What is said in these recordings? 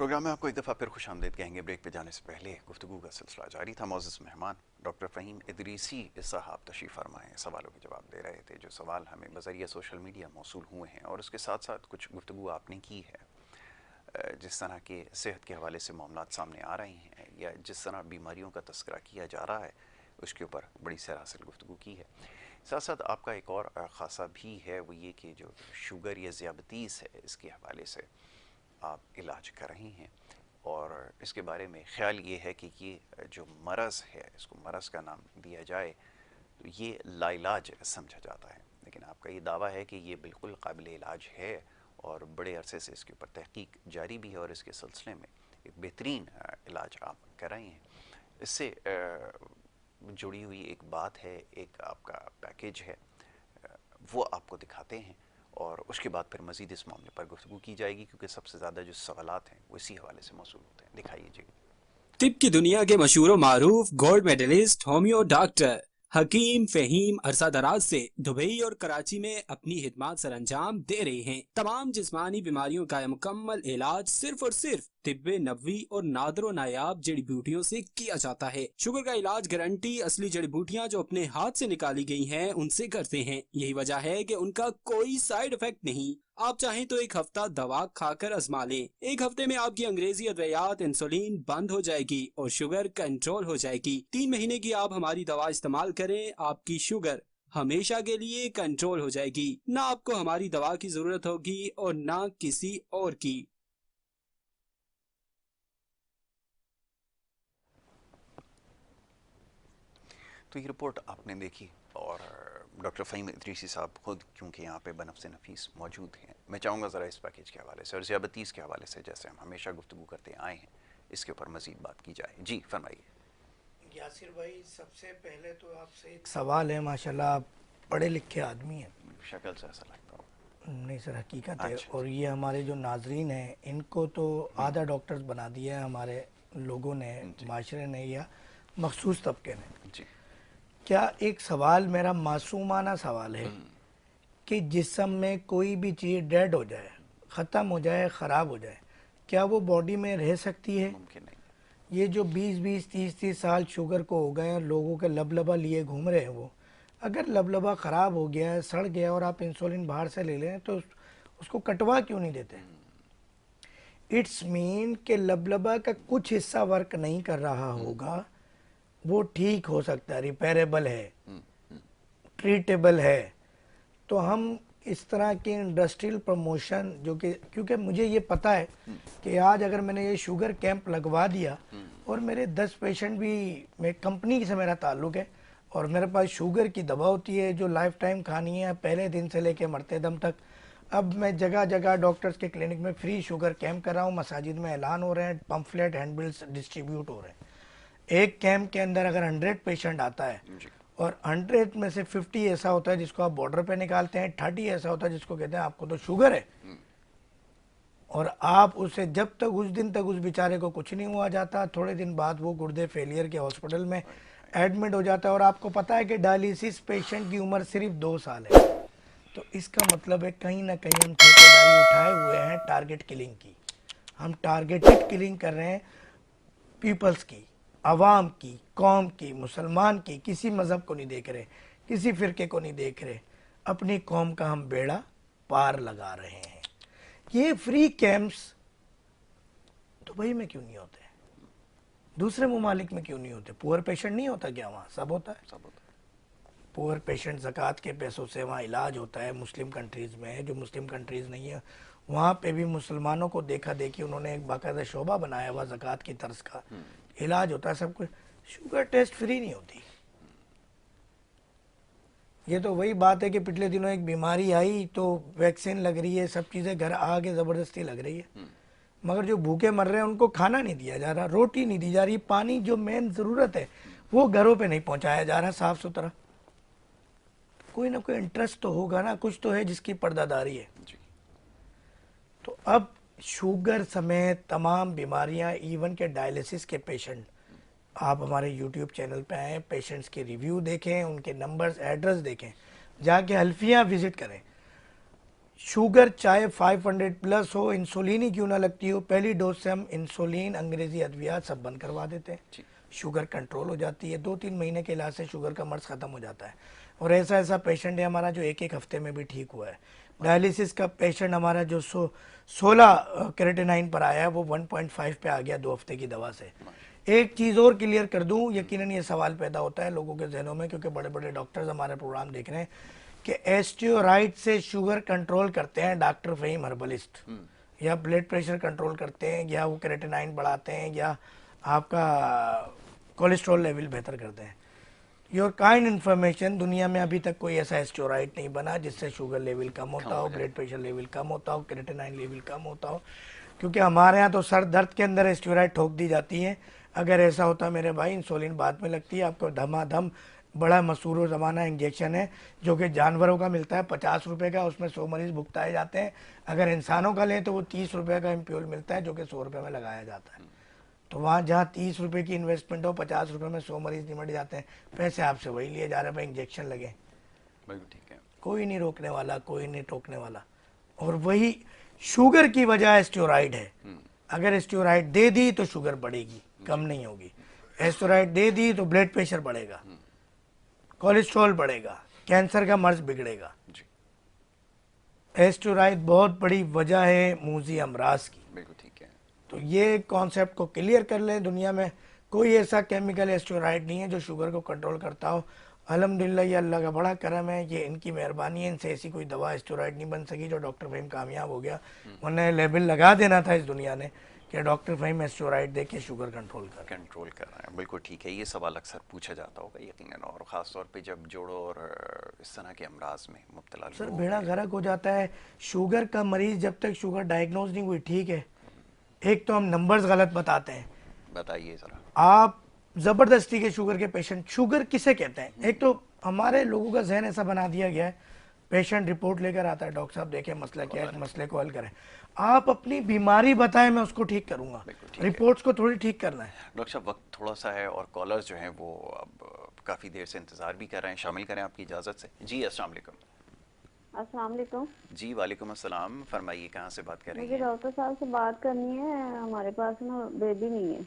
Programme में आपको एक दफ़ा फिर खुशामदीद कहेंगे। ब्रेक पे जाने से पहले गुफ्तगू का सिलसिला जारी था। मोअज़्ज़ज़ मेहमान डॉक्टर फ़हीम इदरीसी साहब तशरीफ़ फरमाए सवालों के जवाब दे रहे थे, जो सवाल हमें बज़रिया सोशल मीडिया मौसूल हुए हैं, और उसके साथ साथ कुछ गुफ्तगू आपने की है। जिस तरह के सेहत के हवाले से मामलात सामने आ रहे हैं या जिस तरह बीमारियों का तस्करा किया जा रहा है, उसके ऊपर बड़ी सरासर गुफ्तगू की है। साथ साथ आपका एक और ख़ासा भी है, वो ये कि जो शुगर या ज़ियाबतीस है, इसके हवाले से आप इलाज कर रही हैं, और इसके बारे में ख़्याल ये है कि ये जो मरज़ है, इसको मरज़ का नाम दिया जाए तो ये लाइलाज समझा जाता है, लेकिन आपका ये दावा है कि ये बिल्कुल काबिल इलाज है और बड़े अरसे से इसके ऊपर तहकीक जारी भी है, और इसके सिलसिले में एक बेहतरीन इलाज आप कर रहे हैं। इससे जुड़ी हुई एक बात है, एक आपका पैकेज है, वो आपको दिखाते हैं, और उसके बाद फिर मज़ीद इस मामले पर गुफ्तगू की जाएगी, क्योंकि सबसे ज़्यादा जो सवालात हैं वो इसी हवाले से मौसूल होते हैं। दिखाइए जी। तिब की दुनिया के मशहूर मारूफ गोल्ड मेडलिस्ट होम्यो डॉक्टर हकीम फहीम अरसा दराज से दुबई और कराची में अपनी खिदमत सर अंजाम दे रहे हैं। तमाम जिस्मानी बीमारियों का मुकम्मल इलाज सिर्फ और सिर्फ तिब्बे नबवी और नादरो नायाब जड़ी बूटियों से किया जाता है। शुगर का इलाज गारंटी असली जड़ी बूटियाँ जो अपने हाथ से निकाली गई हैं उनसे करते हैं। यही वजह है कि उनका कोई साइड इफेक्ट नहीं। आप चाहें तो एक हफ्ता दवा खाकर आजमा लें। एक हफ्ते में आपकी अंग्रेजी अद्वियात इंसुलिन बंद हो जाएगी और शुगर कंट्रोल हो जाएगी। 3 महीने की आप हमारी दवा इस्तेमाल करें, आपकी शुगर हमेशा के लिए कंट्रोल हो जाएगी। ना आपको हमारी दवा की जरूरत होगी और ना किसी और की। तो ये रिपोर्ट आपने देखी, और डॉक्टर फ़हीम इदरीसी साहब खुद क्योंकि यहाँ पे बनफ़्स नफ़ीस मौजूद हैं, मैं चाहूँगा ज़रा इस पैकेज के हवाले से और ज़ियाबतीस के हवाले से, जैसे हम हमेशा गुफ्तगू करते आए हैं, इसके ऊपर मज़ीद बात की जाए। जी फरमाइए। यासिर भाई, सबसे पहले तो आपसे एक सवाल है। माशाल्लाह आप पढ़े लिखे आदमी हैं। शक्ल से ऐसा लगता हो। नहीं सर, हकीकत है। अच्छा और जी। ये हमारे जो नाजरीन हैं इनको तो आधा डॉक्टर्स बना दिया है हमारे लोगों ने, जी माशरे ने या मखसूस तबके ने। जी। क्या एक सवाल, मेरा मासूमाना सवाल है कि जिस्म में कोई भी चीज़ डेड हो जाए, ख़त्म हो जाए, ख़राब हो जाए, क्या वो बॉडी में रह सकती है? मुमकिन नहीं है। ये जो 20-20 30-30 साल शुगर को हो गए हैं, लोगों के लबलबा लिए घूम रहे हैं, वो अगर लबलबा ख़राब हो गया है, सड़ गया, और आप इंसुलिन बाहर से ले लें तो उसको कटवा क्यों नहीं देते? इट्स मीन कि लबलबा का कुछ हिस्सा वर्क नहीं कर रहा होगा, वो ठीक हो सकता है, रिपेरेबल है, ट्रीटेबल है। तो हम इस तरह के इंडस्ट्रियल प्रमोशन, जो कि क्योंकि मुझे ये पता है कि आज अगर मैंने ये शुगर कैंप लगवा दिया और मेरे 10 पेशेंट भी, मैं कंपनी से मेरा ताल्लुक़ है और मेरे पास शुगर की दवा होती है जो लाइफ टाइम खानी है, पहले दिन से लेके मरते दम तक। अब मैं जगह जगह डॉक्टर्स के क्लिनिक में फ्री शुगर कैंप कर रहा हूँ, मसाजिद में ऐलान हो रहे हैं, पम्फलेट हैंडबिल्स डिस्ट्रीब्यूट हो रहे हैं। एक कैंप के अंदर अगर 100 पेशेंट आता है जी। और 100 में से 50 ऐसा होता है जिसको आप बॉर्डर पे निकालते हैं, 30 ऐसा होता है जिसको कहते हैं आपको तो शुगर है, और आप उसे जब तक उस दिन तक उस बेचारे को कुछ नहीं हुआ जाता, थोड़े दिन बाद वो गुर्दे फेलियर के हॉस्पिटल में एडमिट हो जाता है। और आपको पता है कि डायलिसिस पेशेंट की उम्र सिर्फ 2 साल है। तो इसका मतलब है कहीं ना कहीं हम ठेकेदारी उठाए हुए हैं टारगेट किलिंग की। हम टारगेटेड किलिंग कर रहे हैं पीपल्स की, आवाम की, कौम की, मुसलमान की, किसी मज़हब को नहीं देख रहे, किसी फ़िरके को नहीं देख रहे, अपनी कौम का हम बेड़ा पार लगा रहे हैं। ये फ्री कैंप्स दुबई में क्यों नहीं होते, दूसरे ममालिक में क्यों नहीं होते? पुअर पेशेंट नहीं होता क्या वहाँ? सब होता है। सब होता पुअर पेशेंट ज़कात के पैसों से वहाँ इलाज होता है। मुस्लिम कंट्रीज़ में, जो मुस्लिम कंट्रीज़ नहीं है वहाँ पे भी मुसलमानों को देखा देखी उन्होंने एक बाकायदा शोबा बनाया हुआ ज़कात की तर्ज का, इलाज होता है सब कुछ। शुगर टेस्ट फ्री नहीं होती। ये तो वही बात है कि पिछले दिनों एक बीमारी आई तो वैक्सीन लग रही है, सब चीज़ें घर आके ज़बरदस्ती लग रही है, मगर जो भूखे मर रहे हैं उनको खाना नहीं दिया जा रहा, रोटी नहीं दी जा रही, पानी जो मेन ज़रूरत है वो घरों पे नहीं पहुंचाया जा रहा साफ़ सुथरा। कोई ना कोई इंटरेस्ट तो होगा ना, कुछ तो है जिसकी पर्दादारी है। जी। तो अब शुगर समेत तमाम बीमारियां, इवन के डायलिसिस के पेशेंट, आप हमारे यूट्यूब चैनल पे आएँ, पेशेंट्स के रिव्यू देखें, उनके नंबर्स, एड्रेस देखें, जाके हल्फिया विज़िट करें। शुगर चाहे 500 प्लस हो, इंसुलिन ही क्यों ना लगती हो, पहली डोज से हम इंसुलिन, अंग्रेजी अद्वियात सब बंद करवा देते हैं, जी। शुगर कंट्रोल हो जाती है। 2-3 महीने के इलाज से शुगर का मर्ज खत्म हो जाता है। और ऐसा ऐसा पेशेंट है हमारा जो एक एक हफ्ते में भी ठीक हुआ है। डायलिसिस का पेशेंट हमारा जो 16 क्रेटिनाइन पर आया है, वो 1.5 पे आ गया 2 हफ्ते की दवा से। एक चीज़ और क्लियर कर दूं, यकीनन ये सवाल पैदा होता है लोगों के जहनों में, क्योंकि बड़े बड़े डॉक्टर्स हमारे प्रोग्राम देख रहे हैं कि एस्टियोराइड से शुगर कंट्रोल करते हैं डॉक्टर फ़हीम हर्बलिस्ट, या ब्लड प्रेशर कंट्रोल करते हैं, या वो क्रेटिनाइन बढ़ाते हैं, या आपका कोलेस्ट्रॉल लेवल बेहतर करते हैं। योर काइंड इन्फॉर्मेशन, दुनिया में अभी तक कोई ऐसा एस्टियोराइड नहीं बना जिससे शुगर लेवल कम होता हो, ब्लड प्रेशर लेवल कम होता हो, क्रेटिनाइन लेवल कम होता हो। क्योंकि हमारे यहाँ तो सर दर्द के अंदर एस्टियोराइड ठोक दी जाती है। अगर ऐसा होता मेरे भाई, इंसुलिन बाद में लगती है, आपको धमाधम बड़ा मशहूर ज़माना इंजेक्शन है जो कि जानवरों का मिलता है 50 रुपये का, उसमें 100 मरीज भुगताए जाते हैं। अगर इंसानों का लें तो वो 30 रुपये का एम्प्यूल मिलता है जो कि 100 रुपये में लगाया जाता है। तो वहाँ जहाँ 30 रुपये की इन्वेस्टमेंट हो, 50 रुपये में 100 मरीज निमट जाते हैं। पैसे आपसे वही लिए जा रहे हैं भाई, इंजेक्शन लगे, बिल्कुल ठीक है। कोई नहीं रोकने वाला, कोई नहीं टोकने वाला। और वही शुगर की वजह एस्टियोराइड है। अगर एस्टियोराइड दे दी तो शुगर बढ़ेगी, कम नहीं होगी। एस्टियोराइड दे दी तो ब्लड प्रेशर बढ़ेगा, कोलेस्ट्रॉल बढ़ेगा, कैंसर का मर्ज बिगड़ेगा। जी, एस्टियोराइड बहुत बड़ी वजह है मूजी अमराज की। बिल्कुल ठीक है। तो ये कॉन्सेप्ट को क्लियर कर लें, दुनिया में कोई ऐसा केमिकल एस्टियोराइड नहीं है जो शुगर को कंट्रोल करता हो। अल्हम्दुलिल्लाह ये अल्लाह का बड़ा करम है, ये इनकी मेहरबानी है। इनसे ऐसी कोई दवा एस्टियोराइड नहीं बन सकी जो डॉक्टर फ़हीम कामयाब हो गया, वरना लेबल लगा देना था इस दुनिया ने कि डॉक्टर फ़हीम एस्टियोराइड दे के शुगर कंट्रोल कर। कंट्रोल कर रहे हैं, बिल्कुल ठीक है। ये सवाल अक्सर पूछा जाता होगा यकीनन, और ख़ास तौर पे जब जोड़ों और इस तरह के अमराज में मुब्तला सर लोग बेड़ा हैं। गर्क हो जाता है। शुगर का मरीज जब तक शुगर डायग्नोज नहीं हुई, ठीक है, एक तो हम नंबर्स गलत बताते हैं। बताइए ज़रा। आप ज़बरदस्ती के शुगर के पेशेंट, शुगर किसे कहते हैं? एक तो हमारे लोगों का जहन ऐसा बना दिया गया है, पेशेंट रिपोर्ट लेकर आता है, डॉक्टर साहब देखें मसला क्या है, इस मसले को हल करें। आप अपनी बीमारी बताएं, मैं उसको ठीक करूंगा, बिल्कुल ठीक है। रिपोर्ट्स को थोड़ी ठीक करना है। डॉक्टर साहब वक्त थोड़ा सा है और कॉलर्स जो हैं वो अब काफ़ी देर से इंतज़ार भी कर रहे हैं, शामिल करें आपकी इजाज़त से। जी अस्सलाम वालेकुम। अस्सलाम वालेकुम। जी वालेकुम अस्सलाम, फरमाइए कहाँ से बात कर रही मुझे हैं? डॉक्टर साहब से बात करनी है। हमारे पास ना बेबी नहीं है,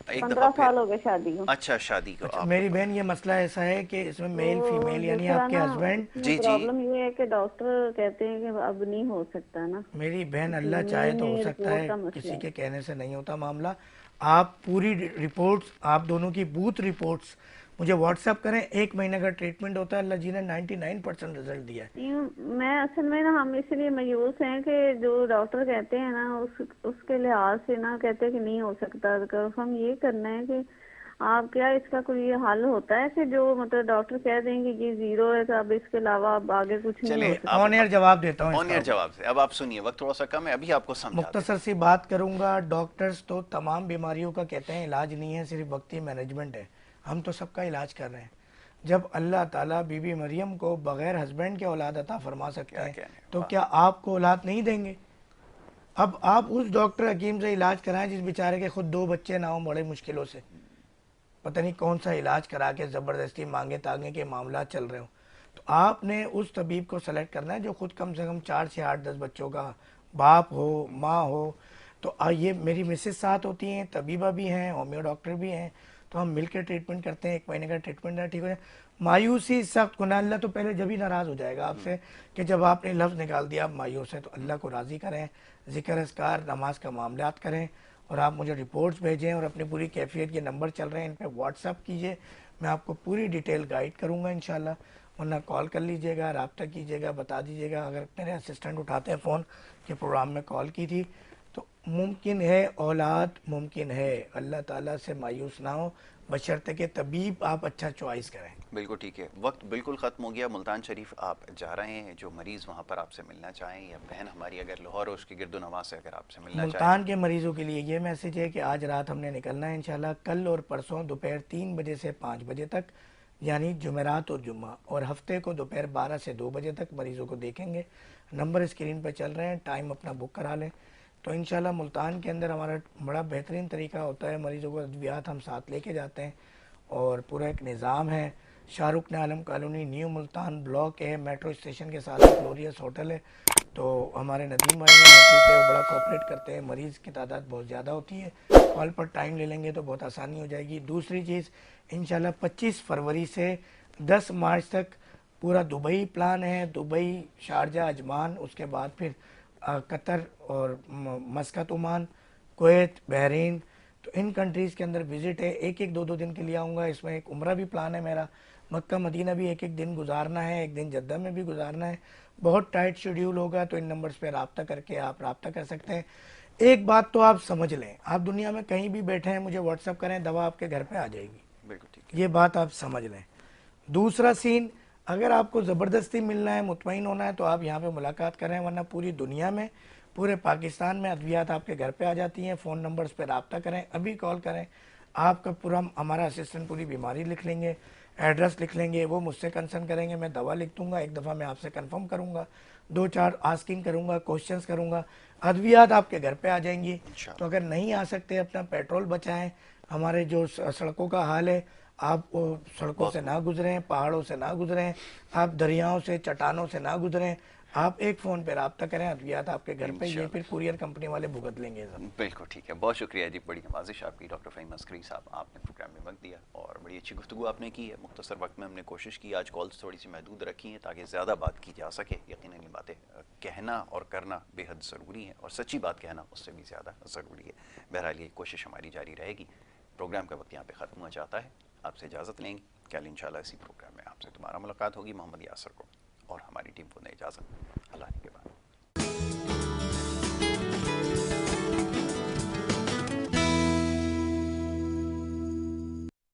एक 15 दफ़ा साल फिर। हो गए शादी को। अच्छा, शादी को अच्छा आप मेरी बहन, ये मसला ऐसा है कि इसमें मेल तो फीमेल यानी दूसरा आपके ना, हस्बैंड। इसमें जी जी। प्रॉब्लम ये है कि डॉक्टर कहते हैं कि अब नहीं हो सकता ना। मेरी बहन, अल्लाह चाहे फीमेल तो हो में सकता रिपोर्ट है, का मसला किसी है। के कहने से नहीं होता मामला। आप पूरी रिपोर्ट्स, आप दोनों की बूथ रिपोर्ट्स मुझे व्हाट्सएप करें। 1 महीने का ट्रीटमेंट होता है, अल्लाह जी ने 99% रिजल्ट दिया है। मैं असल में ना, हम इसलिए मायूस हैं कि जो डॉक्टर कहते हैं ना, उसके लिहाज से ना कहते हैं कि नहीं हो सकता। तो हम ये करना है कि आप क्या इसका कोई हल होता है कि जो मतलब डॉक्टर कह देंगे ये जीरो है, तो अब इसके अलावा अब आगे कुछ नहीं हो चले सकता। ऑन एयर जवाब देता हूँ ऑन इसका। एयर जवाब से। अब आप सुनिए, वक्त थोड़ा सा कम है, अभी आपको समझाते हैं। मुख्तसर सी बात करूंगा। डॉक्टर्स तो तमाम बीमारियों का कहते हैं इलाज नहीं है, सिर्फ वक्ती मैनेजमेंट है। हम तो सबका इलाज कर रहे हैं। जब अल्लाह ताला बीबी मरियम को बगैर हस्बैंड के औलाद अता फरमा सकते क्या हैं, कहने, तो वाह। क्या आपको औलाद नहीं देंगे? अब आप उस डॉक्टर हकीम से इलाज कराएं जिस बेचारे के खुद 2 बच्चे ना हो, बड़े मुश्किलों से, पता नहीं कौन सा इलाज करा के ज़बरदस्ती मांगे तांगे के मामला चल रहे हो। तो आपने उस तबीब को सेलेक्ट करना है जो खुद कम से कम 4 से 8-10 बच्चों का बाप हो, माँ हो। तो ये मेरी मिसेस साथ होती हैं, तबीबा भी हैं, होम्यो डॉक्टर भी हैं। तो हम मिलकर ट्रीटमेंट करते हैं। 1 महीने का ट्रीटमेंट है, ठीक हो जाए। मायूसी सख्त गुनाह, अल्लाह तो पहले जब ही नाराज़ हो जाएगा आपसे कि जब आपने लफ्ज़ निकाल दिया आप मायूस हैं। तो अल्लाह को राज़ी करें, ज़िक्र अस्कार नमाज का मामलात करें, और आप मुझे रिपोर्ट्स भेजें और अपनी पूरी कैफियत के नंबर चल रहे हैं इन पे व्हाट्सअप कीजिए। मैं आपको पूरी डिटेल गाइड करूंगा इंशाल्लाह। वरना कॉल कर लीजिएगा, रब्ता कीजिएगा, बता दीजिएगा। अगर मेरे असिस्टेंट उठाते हैं फ़ोन कि प्रोग्राम में कॉल की थी, तो मुमकिन है, औलाद मुमकिन है। अल्लाह ताला से मायूस ना हो, बशर्ते के तबीब आप अच्छा चॉइस करें। बिल्कुल ठीक है। वक्त बिल्कुल ख़त्म हो गया। मुल्तान शरीफ आप जा रहे हैं, जो मरीज़ वहाँ पर आपसे मिलना चाहें, या बहन हमारी अगर लाहौर हो उसकी गिरदोनवा से अगर आपसे मिलना चाहें। मुल्तान के मरीज़ों के लिए ये मैसेज है कि आज रात हमने निकलना है इंशाल्लाह। कल और परसों दोपहर 3 बजे से 5 बजे तक, यानी जुमेरात और जुम्मा, और हफ्ते को दोपहर 12 से 2 बजे तक मरीज़ों को देखेंगे। नंबर स्क्रीन पर चल रहे हैं, टाइम अपना बुक करा लें। तो इंशाल्लाह मुल्तान के अंदर हमारा बड़ा बेहतरीन तरीका होता है, मरीज़ों को अद्वियात हम साथ लेके जाते हैं और पूरा एक निज़ाम है। शाहरुख ने आलम कॉलोनी, न्यू मुल्तान ब्लॉक है, मेट्रो स्टेशन के साथ एक ग्लोरियस होटल है। तो हमारे नदीम भाई ने होटल पे वो बड़ा कोऑपरेट करते हैं। मरीज़ की तादाद बहुत ज़्यादा होती है, कॉल पर टाइम ले लेंगे तो बहुत आसानी हो जाएगी। दूसरी चीज़, इंशाल्लाह 25 फरवरी से 10 मार्च तक पूरा दुबई प्लान है, दुबई, शारजा, अजमान, उसके बाद फिर कतर और मस्कत, ओमान, कुवैत, बहरीन। तो इन कंट्रीज़ के अंदर विज़िट है। एक एक दो दो दिन के लिए आऊँगा। इसमें एक उम्रा भी प्लान है मेरा, मक्का मदीना भी एक एक दिन गुजारना है, एक दिन जद्दा में भी गुजारना है। बहुत टाइट शेड्यूल होगा, तो इन नंबर्स पे रब्ता करके आप रब्ता कर सकते हैं। एक बात तो आप समझ लें, आप दुनिया में कहीं भी बैठे हैं, मुझे व्हाट्सअप करें, दवा आपके घर पे आ जाएगी। बिल्कुल ठीक है। ये बात आप समझ लें। दूसरा सीन, अगर आपको ज़बरदस्ती मिलना है, मुतमईन होना है, तो आप यहाँ पे मुलाकात करें, वरना पूरी दुनिया में, पूरे पाकिस्तान में अद्वियात आपके घर पे आ जाती हैं। फ़ोन नंबर्स पे रब्ता करें, अभी कॉल करें। आपका पूरा, हमारा असिस्टेंट पूरी बीमारी लिख लेंगे, एड्रेस लिख लेंगे, वो मुझसे कंसल्ट करेंगे, मैं दवा लिख दूंगा। एक दफ़ा मैं आपसे कंफर्म करूंगा, 2-4 आस्किंग करूंगा, क्वेश्चंस करूंगा, अद्वियात आपके घर पे आ जाएंगी। तो अगर नहीं आ सकते, अपना पेट्रोल बचाएं। हमारे जो सड़कों का हाल है, आप वो सड़कों से ना गुजरें, पहाड़ों से ना गुजरें, आप दरियाओं से, चट्टानों से ना गुजरें। आप एक फ़ोन पे रब्ता करें, अद्वियात आपके घर पे, ये फिर कुरियर कंपनी वाले भुगत लेंगे सब। बिल्कुल ठीक है। बहुत शुक्रिया जी, बड़ी नवाजिश आपकी डॉक्टर फ़हीम अस्करी साहब, आपने प्रोग्राम में वक्त दिया और बड़ी अच्छी गुफ्तगू आपने की है। मुख्तसर वक्त में हमने कोशिश की, आज कॉल्स थोड़ी सी महदूद रखी हैं ताकि ज़्यादा बात की जा सके। यकीनन ये बातें कहना और करना बेहद ज़रूरी है, और सच्ची बात कहना उससे भी ज़्यादा ज़रूरी है। बहरहाल ये कोशिश हमारी जारी रहेगी। प्रोग्राम का वक्त यहाँ पे ख़त्म हो जाता है, आपसे इजाज़त लेंगे। कल इंशाल्लाह इसी प्रोग्राम में आपसे दोबारा मुलाकात होगी। मोहम्मद यासर को और हमारी टीम को नई इजाज़त। अल्लाह के बाद।